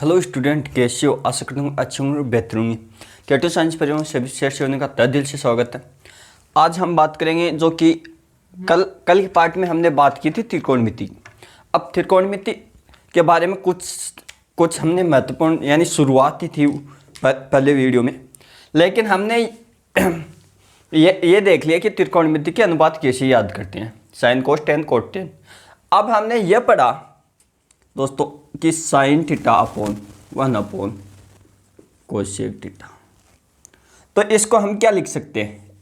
Hello student, कैसे हो? आशा करता हूँ अच्छे होंगे, बेहतर होंगे। कैटो साइंस परिवार सभी शेयर होने का तहे दिल से स्वागत है। आज हम बात करेंगे जो कि कल के पार्ट में हमने बात की थी त्रिकोणमिति। अब त्रिकोणमिति के बारे में कुछ हमने महत्वपूर्ण यानी शुरुआत की थी पहले वीडियो में, लेकिन हमने ये देख लिया कि त्रिकोणमिति के अनुपात कैसे याद करते हैं, sine cos ten coat ten. अब हमने ये पढ़ा दोस्तों कि sine theta upon 1 upon cosec theta. तो इसको हम क्या लिख सकते हैं?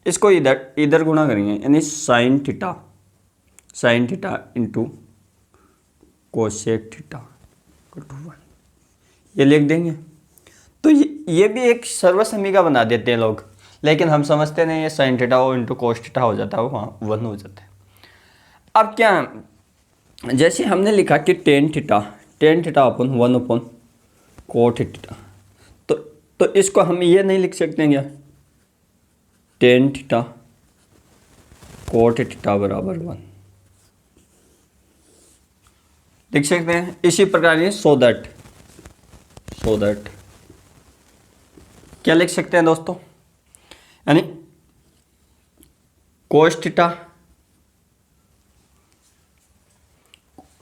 इसको इधर गुणा करेंगे, यानी sine theta into cosec theta 1 ये लिख देंगे। तो ये भी एक सर्वसमीका बना देते हैं लोग, लेकिन हम समझते नहीं, ये साइन थीटा और इंटू कोस थीटा हो जाता है, वो वहाँ 1 हो जाता है। अब क्या, जैसे हमने लिखा कि टेन थीटा अपन 1 अपन कोट थीटा, तो इसको हम ये नहीं लिख सकते हैं क्या? टेन थीटा कोट थीटा बराबर 1 लिख सकते हैं। इसी प्रकार ये सो दैट क्या लिख सकते हैं दोस्तों, यानी कोस थीटा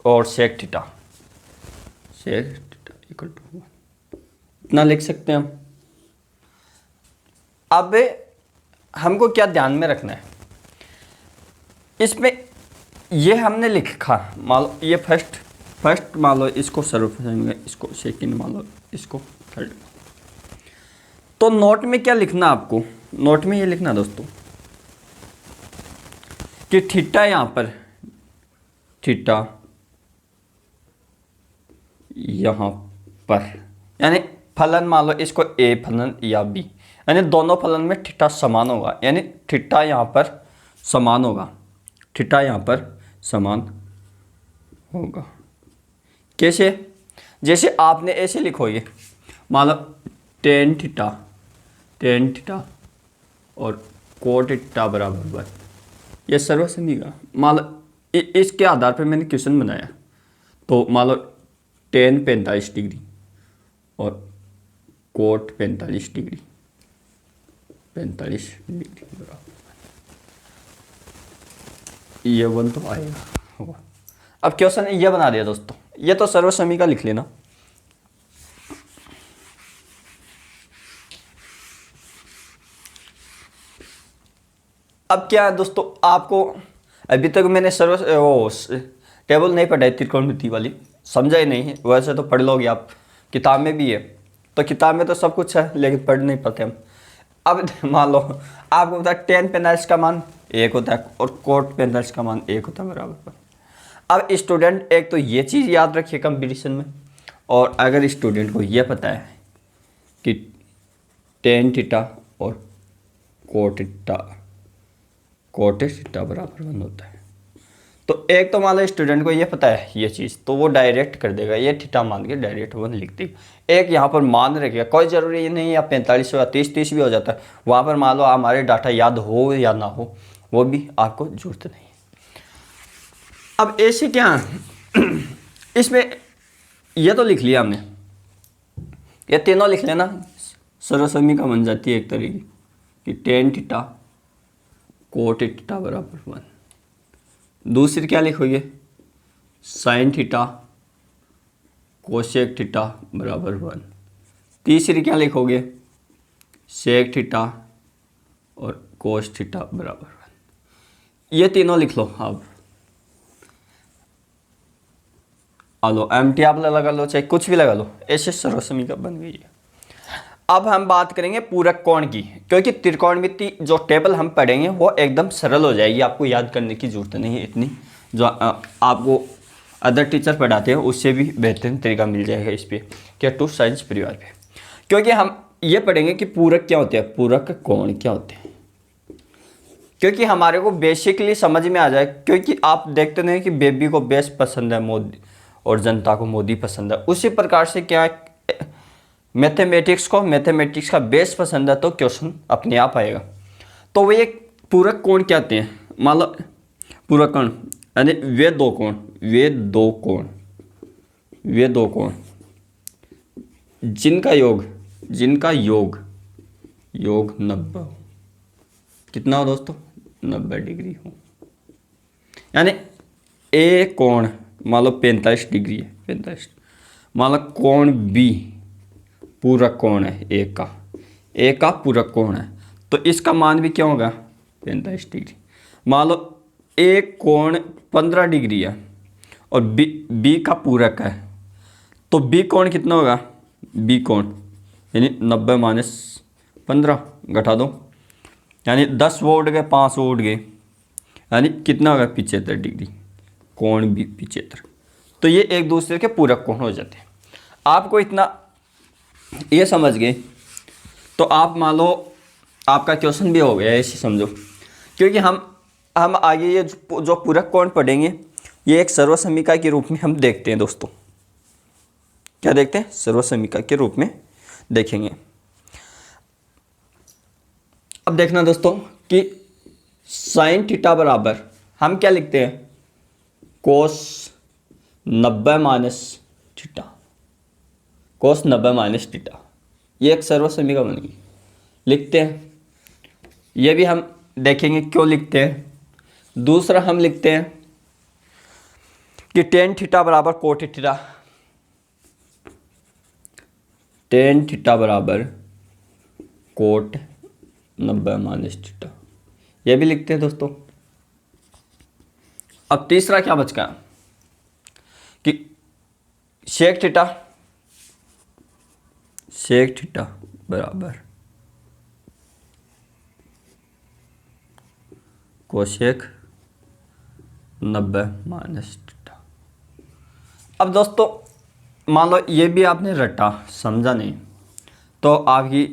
और सेक थीटा इक्वल टू 1 इतना लिख सकते हैं हम। अब हमको क्या ध्यान में रखना है इसमें, ये हमने लिखा, मान लो ये फर्स्ट मान लो, इसको सर्वप्रथम, इसको सेकंड मान लो, इसको थर्ड। तो नोट में क्या लिखना आपको? नोट में ये लिखना दोस्तों कि थीटा यहाँ पर यानी फलन मान लो इसको ए फलन या बी, यानी दोनों फलन में थीटा समान होगा, यानी थीटा यहाँ पर समान होगा। कैसे? जैसे आपने ऐसे लिखोगे, मान लो टेन थीटा और कोट थीटा बराबर 1, ये सर्वसमीका। मान लो इसके आधार पर मैंने क्वेश्चन बनाया, तो मान लो टेन 45 डिग्री और कोट 45 डिग्री बराबर, ये 1 तो आएगा होगा। अब क्वेश्चन ये बना दिया दोस्तों, ये तो सर्वसमीका लिख लेना। अब क्या है दोस्तों, आपको अभी तक मैंने टेबल नहीं पढ़ाई, त्रिकोणमिति वाली समझा ही नहीं है। वैसे तो पढ़ लोगे आप, किताब में भी है, तो किताब में तो सब कुछ है, लेकिन पढ़ नहीं पाते हम। अब मान लो आपको पता है टेन 45 का मान 1 होता है और कोट 45 का मान 1 होता है बराबर। अब स्टूडेंट एक तो ये चीज़ याद रखिए कंपटीशन में, और अगर स्टूडेंट को ये पता है कि टेन थीटा और कोट थीटा बराबर 1 होता है, तो एक तो मान लो स्टूडेंट को ये पता है ये चीज़, तो वो डायरेक्ट कर देगा, ये थीटा मान के डायरेक्ट 1 लिख देगा। एक यहाँ पर मान रखेगा, कोई ज़रूरी ये नहीं है 45 या 30 भी हो जाता है, वहाँ पर मान लो हमारे डाटा याद हो या ना हो, वो भी आपको जरूरत नहीं है। अब ऐसे क्या इसमें ये तो लिख लिया हमने, ये तीनों लिख लेना, सर्वसमीका बन जाती है एक तरीके कि टेन थीटा कोट थीटा बराबर 1। दूसरी क्या लिखोगे? साइन थीटा कोसेक थीटा बराबर 1। तीसरी क्या लिखोगे? सेक थीटा और कोस थीटा बराबर 1। ये तीनों लिख लो। अब लो एमटी आप लगा लो, चाहे कुछ भी लगा लो, ऐसे सर्वसमीका बन गई है। अब हम बात करेंगे पूरक कोण की, क्योंकि त्रिकोणमिति जो टेबल हम पढ़ेंगे वो एकदम सरल हो जाएगी, आपको याद करने की जरूरत नहीं है इतनी, जो आपको अदर टीचर पढ़ाते हैं उससे भी बेहतरीन तरीका मिल जाएगा इस पर, कैटो साइंस परिवार पे। क्योंकि हम ये पढ़ेंगे कि पूरक क्या होते हैं, पूरक कोण क्या होते हैं, क्योंकि हमारे को बेसिकली समझ में आ जाए। क्योंकि आप देखते नहीं कि बेबी को बेस पसंद है मोदी और जनता को मोदी पसंद है, उसी प्रकार से क्या मैथमेटिक्स का बेस पसंद है तो क्वेश्चन अपने आप आएगा। तो वे एक पूरक कोण क्या होते हैं? मान लो पूरक कोण यानी वे दो कोण वे दो कोण जिनका योग योग 90 हो। कितना हो दोस्तों? 90 डिग्री हो। यानी ए कोण मान लो 45 डिग्री है, 45। मान लो कोण बी पूरक कोण है ए का पूरक कोण है, तो इसका मान भी क्या होगा? 45 डिग्री। मान लो ए कोण 15 डिग्री है और बी का पूरक है, तो बी कोण कितना होगा? बी कोण यानी 90 माइनस 15 घटा दो, यानी 10 वो उठ गए, 5 वो उठ गए, यानी कितना होगा? 75 डिग्री। कोण भी 75। तो ये एक दूसरे के पूरक कोण हो जाते हैं। आपको इतना ये समझ गए तो आप मान लो आपका क्वेश्चन भी हो गया, ऐसे समझो। क्योंकि हम आगे ये जो पूरक कोण पढ़ेंगे ये एक सर्वसमीका के रूप में हम देखते हैं दोस्तों। क्या देखते हैं? सर्वसमीका के रूप में देखेंगे। अब देखना दोस्तों कि साइन थीटा बराबर हम क्या लिखते हैं? कोस 90 माइनस थीटा। कोस 90 माइनस थीटा ये एक सर्वसमीका बन गई, लिखते हैं। ये भी हम देखेंगे क्यों लिखते हैं। दूसरा हम लिखते हैं कि टेन थीटा बराबर कोट थीटा। टेन थीटा बराबर कोट 90 माइनस थीटा, ये भी लिखते हैं दोस्तों। अब तीसरा क्या बच गया कि सेक थीटा बराबर कोसेक 90 माइनस थीटा। अब दोस्तों मान लो ये भी आपने रटा, समझा नहीं, तो आपकी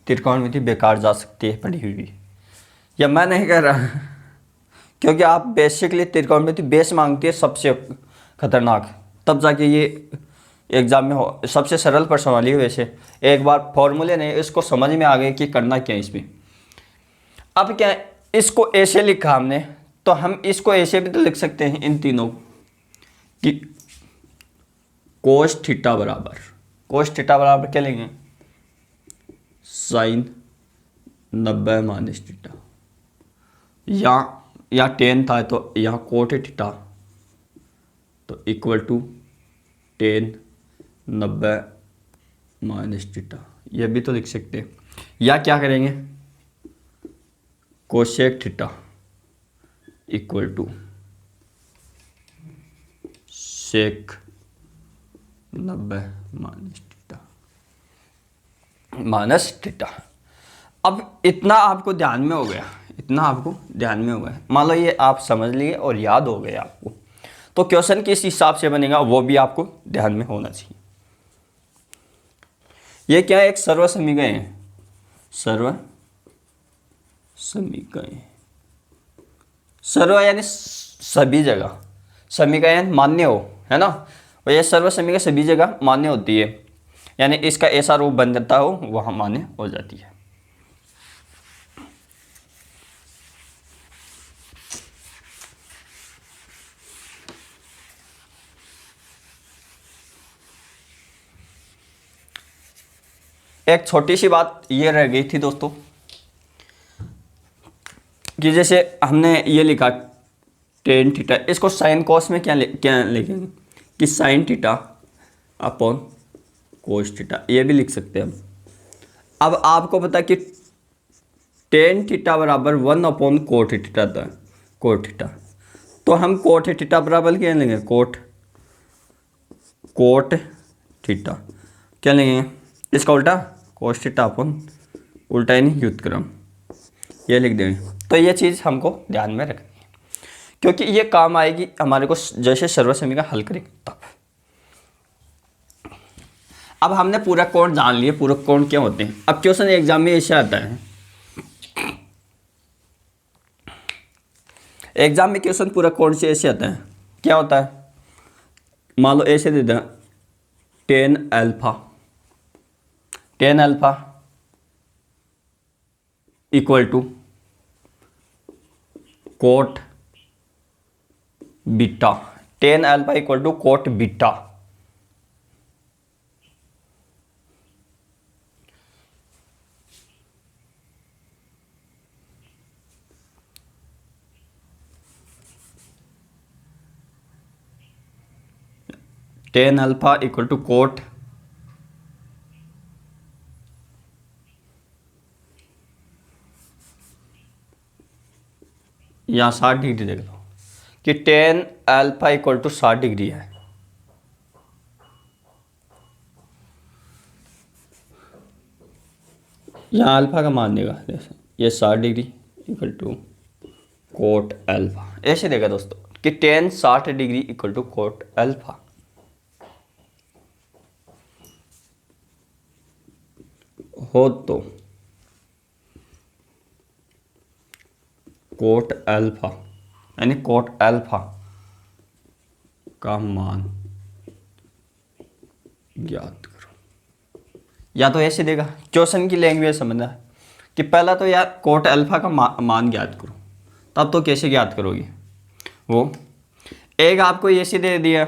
त्रिकोणमिति बेकार जा सकती है पढ़ी हुई। या मैं नहीं कह रहा क्योंकि आप बेसिकली त्रिकोणमिति बेस मांगती है सबसे खतरनाक, तब जाके ये एग्जाम में हो। सबसे सरल प्रश्न वाली है वैसे, एक बार फॉर्मूले नहीं इसको समझ में आ गए कि करना क्या है इसमें। अब क्या है, इसको ऐसे लिखा हमने, तो हम इसको ऐसे भी तो लिख सकते हैं इन तीनों कि कोस थीटा बराबर क्या लेंगे? साइन 90 माइनस थीटा, या टेन था तो यहाँ कोट थीटा, तो equal to tan 90 minus theta, यह भी तो लिख सकते हैं। या क्या करेंगे? Cosec theta equal to sec 90 minus theta. अब इतना आपको ध्यान में हो गया, मान लो ये आप समझ लिए और याद हो गए आपको, तो क्वेश्चन किस हिसाब से बनेगा वो भी आपको ध्यान में होना चाहिए। ये क्या है? एक सर्वसमीकरण है, सर्व यानी सभी जगह, समीकरण मान्य हो, है ना। और ये सर्वसमीकरण सभी जगह मान्य होती है, यानी इसका ऐसा रूप बन जाता हो वह मान्य हो जाती है। एक छोटी सी बात ये रह गई थी दोस्तों कि जैसे हमने ये लिखा टेन थीटा, इसको साइन कॉस में क्या लिखेंगे कि sine theta upon cos theta, ये भी लिख सकते हैं हम। अब आपको पता कि टेन थीटा बराबर 1 अपॉन कोट थीटा था, कोट थीटा, तो हम कोट थीटा बराबर क्या लेंगे? कोट थीटा क्या लेंगे? इसका उल्टा कोस थीटा अपॉन उल्टा यानी व्युत्क्रम, ये लिख देंगे। तो ये चीज़ हमको ध्यान में रखनी है क्योंकि ये काम आएगी हमारे को जैसे सर्वसमीकरण हल करेंगे तब। अब हमने पूरक कोण जान लिए, पूरक कोण क्या होते हैं। अब क्वेश्चन एग्जाम में ऐसे आता है, एग्जाम में क्वेश्चन पूरक कोण से ऐसे आता है। क्या होता है? मान लो ऐसे दे देना tan alpha equal to cot beta, tan alpha equal to cot beta, tan alpha equal to cot यहाँ 60 डिग्री देख लो कि tan alpha equal to 60 degree है। यहाँ अल्फा का मान देगा, जैसे ये 60 degree equal to cot alpha, ऐसे देगा दोस्तों कि tan 60 degree equal to cot alpha. हो तो कोट अल्फा यानी कोट अल्फा का मान ज्ञात करो। या तो ऐसे देगा, क्वेश्चन की लैंग्वेज समझना है कि पहला तो यार कोट अल्फा का मान ज्ञात करो, तब तो कैसे ज्ञात करोगे। वो एक आपको ऐसे दे दिया,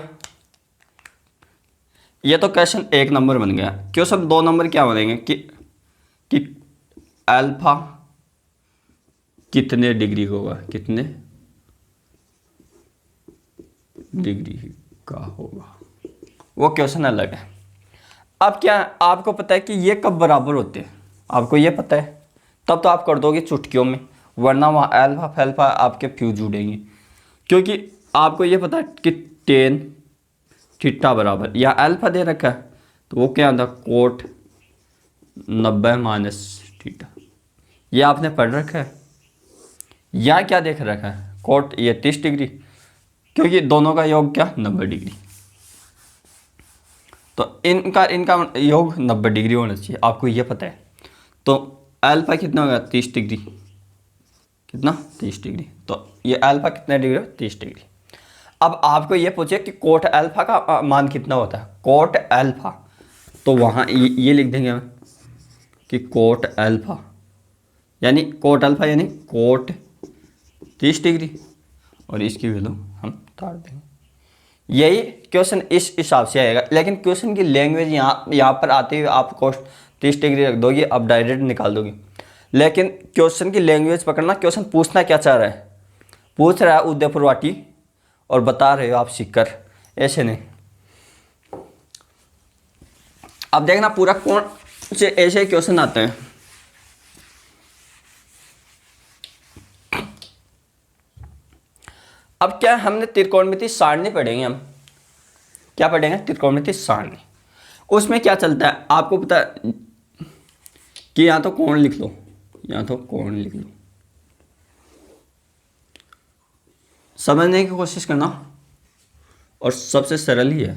ये तो क्वेश्चन 1 नंबर बन गया। क्वेश्चन 2 नंबर क्या बनेंगे कि अल्फा कितने डिग्री होगा, कितने डिग्री का होगा, वो क्वेश्चन अलग है। अब क्या आपको पता है कि ये कब बराबर होते हैं, आपको ये पता है, तब तो आप कर दोगे चुटकियों में, वरना वहाँ अल्फा फैल्फा आपके फ्यूज उड़ेंगे। क्योंकि आपको ये पता है कि टेन थीटा बराबर, या अल्फा दे रखा है तो वो क्या होता है कोट 90 माइनस थीटा, ये आपने पढ़ रखा है। या क्या देख रखा है कोट ये 30 डिग्री, क्योंकि दोनों का योग क्या 90 डिग्री, तो इनका योग 90 डिग्री होना चाहिए, आपको ये पता है। तो अल्फा कितना होगा 30 डिग्री, कितना 30 डिग्री, तो ये अल्फा कितना डिग्री 30 डिग्री। अब आपको ये पूछे कि कोट अल्फा का मान कितना होता है, कोट अल्फा, तो वहाँ ये लिख देंगे हम कि कोट अल्फा यानी कोट अल्फा यानी कोट 30 डिग्री, और इसकी वैल्यू हम तार देंगे। यही क्वेश्चन इस हिसाब से आएगा, लेकिन क्वेश्चन की लैंग्वेज यहाँ पर आते हुए आप कोट 30 डिग्री रख दोगे, अब डायरेक्ट निकाल दोगे। लेकिन क्वेश्चन की लैंग्वेज पकड़ना, क्वेश्चन पूछना क्या चाह रहा है, पूछ रहा है उदयपुर वाटी और बता रहे हो आप सीकर, ऐसे नहीं। अब देखना पूरा कौन से ऐसे क्वेश्चन आते हैं। अब क्या हमने त्रिकोणमिति सारणी पढ़ेंगे, हम क्या पढ़ेंगे त्रिकोणमिति सारणी। उसमें क्या चलता है आपको पता है कि या तो कोण लिख लो, या तो कोण लिख लो, समझने की कोशिश करना, और सबसे सरल ही है।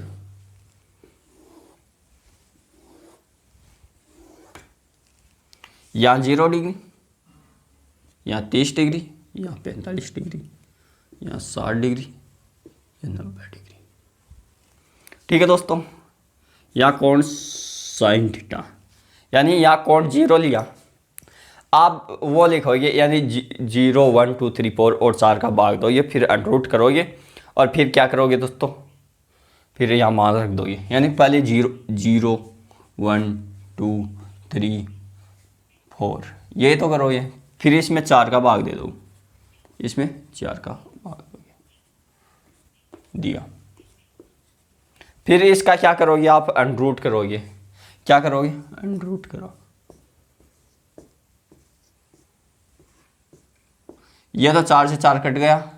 या 0 डिग्री, या 30 डिग्री, या 45 डिग्री, या 60 डिग्री, या 90 डिग्री। ठीक है दोस्तों, या कोण साइन थीटा, यानी या कोण 0 लिया, आप वो लिखोगे यानी 0 1 2 3 4 और 4 का भाग दोगे, फिर अंडररूट करोगे, और फिर क्या करोगे दोस्तों, फिर यहाँ मान रख दोगे, यानी पहले 0 0 1 2 3 4 ये तो करोगे, फिर इसमें 4 का भाग दे दो, इसमें 4 का भाग दोगे, दिया। फिर इसका क्या करोगे आप अंडररूट करोगे, क्या करोगे अंडररूट करो, यह तो 4 से 4 कट गया,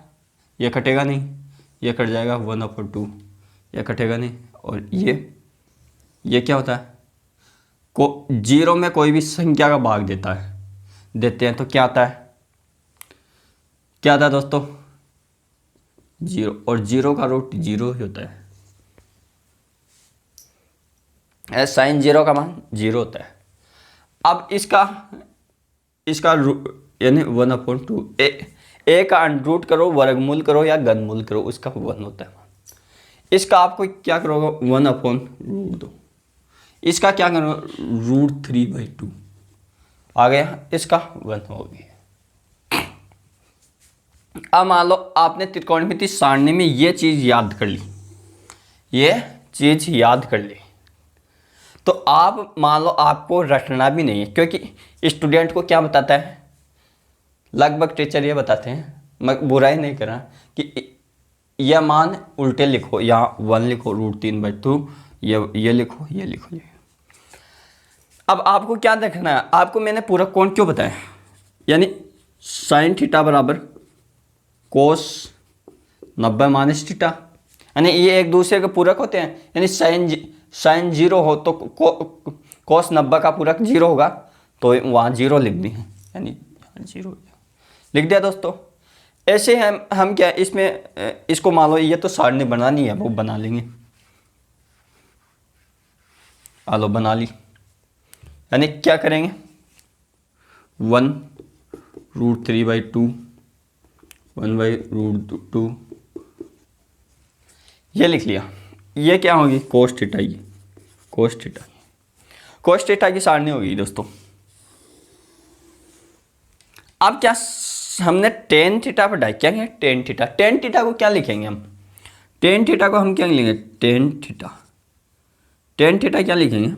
ये कटेगा नहीं, ये कट जाएगा 1/2, ये कटेगा नहीं, और ये क्या होता है को 0 में कोई भी संख्या का भाग देते हैं तो क्या आता है, क्या आता है दोस्तों 0, और 0 का रूट 0 ही होता है, साइन 0 का मान 0 होता है। अब इसका यानी 1/2 ए का अंडररूट करो, वर्गमूल करो या घनमूल करो, उसका 1 होता है। इसका आपको क्या करोगे 1/√2, इसका क्या करो √3/2 आ गया, इसका 1 हो गया। अब मान लो आपने त्रिकोणमिति सारणी में ये चीज याद कर ली, ये चीज याद कर ली, तो आप मान लो आपको रटना भी नहीं है, क्योंकि स्टूडेंट को क्या बताता है, लगभग टीचर ये बताते हैं, मैं बुराई नहीं कर रहा, कि यह मान उल्टे लिखो, यहाँ 1 लिखो √3/2, ये लिखो, ये लिखो, ये। अब आपको क्या देखना है, आपको मैंने पूरा कोण क्यों बताया, यानी साइन थीटा बराबर कोस 90 - थीटा, यानी ये एक दूसरे के पूरक होते हैं। यानी साइन 0 हो तो कोस 90 का पूरक 0 होगा, तो वहाँ 0 लिख दी है, यानी 0 लिख दिया दोस्तों। ऐसे हम क्या इसमें इसको मान लो, ये तो सारणी बनानी है, वो बना लेंगे। आलो बना ली, यानी क्या करेंगे, 1√3/2, 1/√2, ये लिख लिया। ये क्या होगी, कोस थीटा, ये कोस थीटा की सारणी होगी दोस्तों। अब क्या हमने टेन थीटा पर डाई, क्या है टेन थीटा को क्या लिखेंगे हम, टेन थीटा को हम क्या लिखेंगे, टेन थीटा क्या लिखेंगे,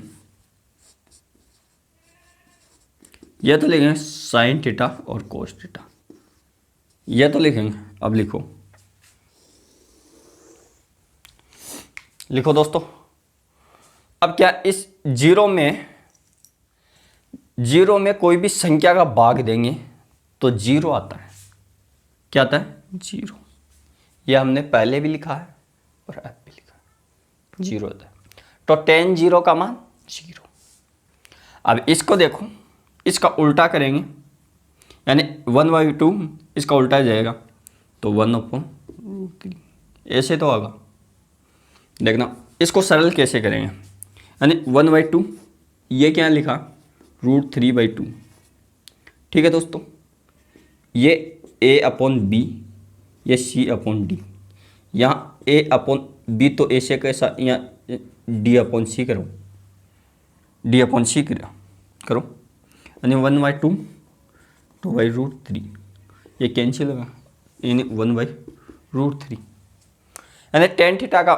ये तो लिखेंगे साइन थीटा और कोस थीटा, ये तो लिखेंगे। अब लिखो दोस्तों। अब क्या इस जीरो में कोई भी संख्या का भाग देंगे तो 0 आता है। क्या आता है, 0। यह हमने पहले भी लिखा है और अब भी लिखा है, 0 आता है। तो tan 0 का मान 0। अब इसको देखो, इसका उल्टा करेंगे, यानी 1/2 इसका उल्टा जाएगा, तो 1/√3, ऐसे तो होगा। देखना इसको सरल कैसे करेंगे, यानी 1/2, ये क्या लिखा, √3/2। ठीक है दोस्तों, ये a/b, ये c/d। यहाँ a/b तो ऐसे कैसा, यहाँ d/c करो, d/c करो, यानी 1/2, 2/√3, ये कैंसिल होगा, यानी 1/√3, यानी tan थीटा का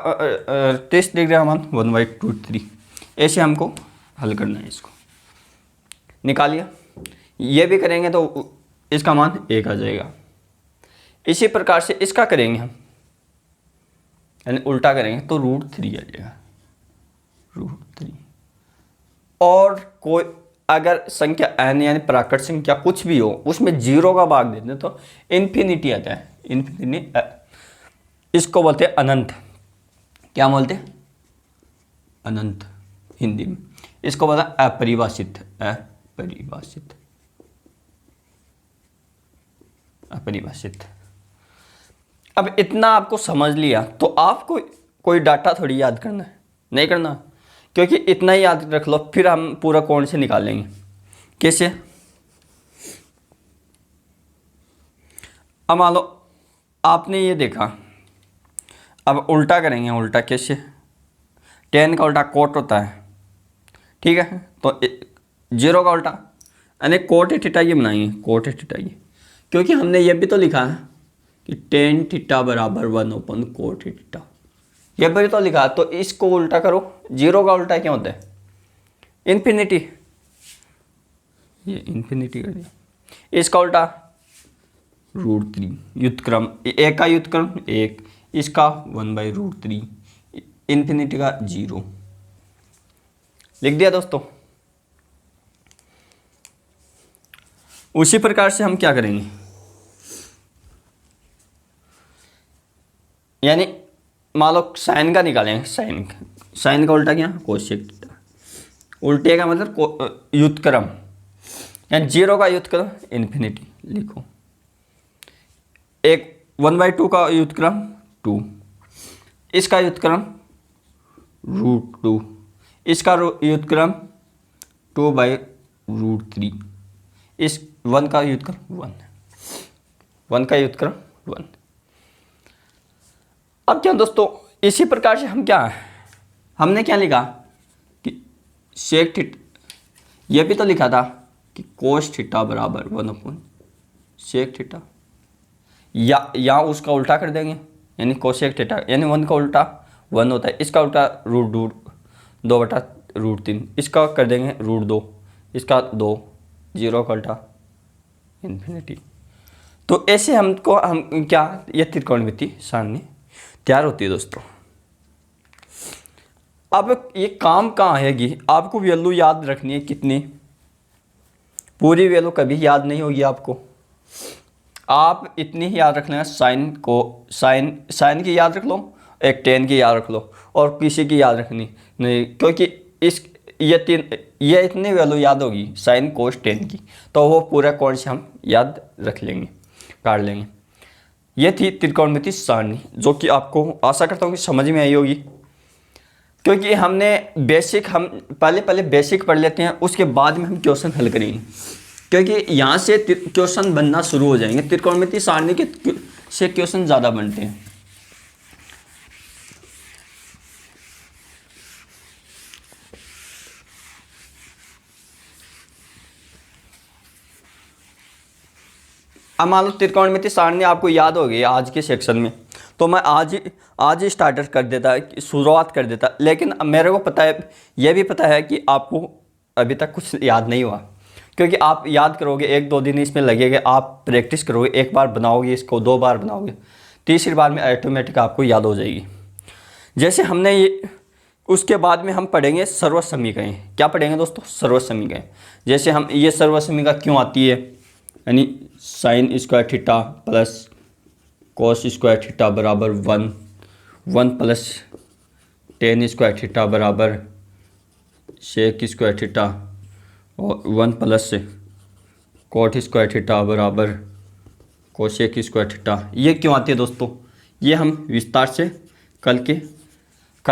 30 डिग्री का मान 1/√3। ऐसे हमको हल करना है, इसको निकालिए। ये भी करेंगे तो इसका मान 1 आ जाएगा। इसी प्रकार से इसका करेंगे हम, यानी उल्टा करेंगे तो √3 आ जाएगा, √3। और कोई अगर संख्या n यानी प्राकृत संख्या कुछ भी हो, उसमें 0 का भाग देते हैं तो इन्फिनिटी आता है, इन्फिनिटी। इसको बोलते हैं अनंत। क्या बोलते हैं, अनंत हिंदी में। इसको बोलते हैं अपरिभाषित, अपरिभाषित। अब इतना आपको समझ लिया तो आपको कोई डाटा थोड़ी याद करना है, नहीं करना, क्योंकि इतना ही याद रख लो, फिर हम पूरा कोण से निकालेंगे। कैसे, अब मान लो आपने ये देखा, अब उल्टा करेंगे। उल्टा कैसे, tan का उल्टा कोट होता है, ठीक है, तो 0 का उल्टा, यानी कोट थीटा ये बनाएंगे, कोट थीटा ये, क्योंकि हमने ये भी तो लिखा है कि tan थीटा बराबर 1/कोट थीटा, ये भी तो लिखा। तो इसको उल्टा करो, 0 का उल्टा क्या होता है, इन्फिनिटी, ये इन्फिनिटी कर दिया। इसका उल्टा √3, व्युत्क्रम, एक का व्युत्क्रम 1, इसका 1/√3, इन्फिनिटी का 0 लिख दिया दोस्तों। उसी प्रकार से हम क्या करेंगे, यानी मान लो साइन का निकालेंगे, साइन का उल्टा क्या, कोसेक थीटा। उल्टे का मतलब व्युत्क्रम, यानी 0 का व्युत्क्रम इन्फिनिटी लिखो। एक 1/2 का व्युत्क्रम 2, इसका व्युत्क्रम √2, इसका व्युत्क्रम 2/√3, इस 1 का व्युत्क्रम 1 का व्युत्क्रम 1। अब क्या दोस्तों, इसी प्रकार से हम क्या है, हमने क्या लिखा कि सेक थीटा, ये भी तो लिखा था कि कोस थीटा बराबर 1/सेक थीटा, या उसका उल्टा कर देंगे, यानी कोसेक थीटा, यानी 1 का उल्टा 1 होता है, इसका उल्टा √2/√3, इसका कर देंगे √2, इसका 2, 0 का उल्टा इन्फिनिटी। तो ऐसे हम क्या, ये त्रिकोणमिति सारणी तैयार होती है दोस्तों। अब ये काम कहाँ आएगी, आपको वैल्यू याद रखनी है कितनी, पूरी वैल्यू कभी याद नहीं होगी आपको, आप इतनी ही याद रख लेना, साइन को साइन की याद रख लो, एक टेन की याद रख लो, और किसी की याद रखनी नहीं, क्योंकि इस ये इतनी वैल्यू याद होगी साइन कोस टेन की, तो वो पूरा कोण से हम याद रख लेंगे, काट लेंगे। ये थी त्रिकोणमिति सारणी, जो कि आपको आशा करता हूँ कि समझ में आई होगी, क्योंकि हमने बेसिक, हम पहले बेसिक पढ़ लेते हैं, उसके बाद में हम क्वेश्चन हल करेंगे, क्योंकि यहाँ से क्वेश्चन बनना शुरू हो जाएंगे, त्रिकोणमिति सारणी के से क्वेश्चन ज़्यादा बनते हैं। अब मान लो त्रिकोणमिति सारणी आपको याद हो गई आज के सेक्शन में, तो मैं आज ही स्टार्टर कर देता, शुरुआत कर देता, लेकिन मेरे को पता है, यह भी पता है कि आपको अभी तक कुछ याद नहीं हुआ, क्योंकि आप याद करोगे, 1-2 दिन इसमें लगेगा, आप प्रैक्टिस करोगे, एक बार बनाओगे इसको, 2 बार बनाओगे, तीसरी बार में ऑटोमेटिक आपको याद हो जाएगी। जैसे हमने ये, उसके बाद में हम पढ़ेंगे सर्व समीकरण। क्या पढ़ेंगे दोस्तों? सर्व समीकरण। जैसे हम ये सर्व समीकरण क्यों आती है, यानी sine square theta plus cos square theta बराबर 1 प्लस टेन स्क्वायर थीटा बराबर सेक स्क्वायर थीटा, और 1 प्लस कॉट स्क्वायर थीटा बराबर कोसेक स्क्वायर थीटा। ये क्यों आती है दोस्तों? ये हम विस्तार से कल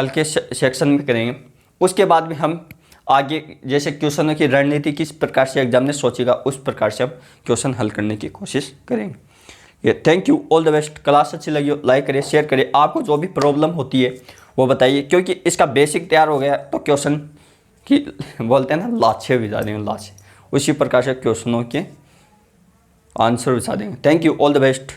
के सेक्शन में करेंगे। उसके बाद में हम आगे जैसे क्वेश्चनों की रणनीति किस प्रकार से एग्जाम ने सोचेगा, उस प्रकार से हम क्वेश्चन हल करने की कोशिश करेंगे। ये thank you, all the best. Class अच्छी लगी हो लाइक करिए, शेयर करिए, आपको जो भी प्रॉब्लम होती है वो बताइए, क्योंकि इसका बेसिक तैयार हो गया तो क्वेश्चन की बोलते हैं ना, लाछे भिजा देंगे, लाछे, उसी प्रकार से क्वेश्चनों के आंसर भिजा देंगे। Thank you, all the best.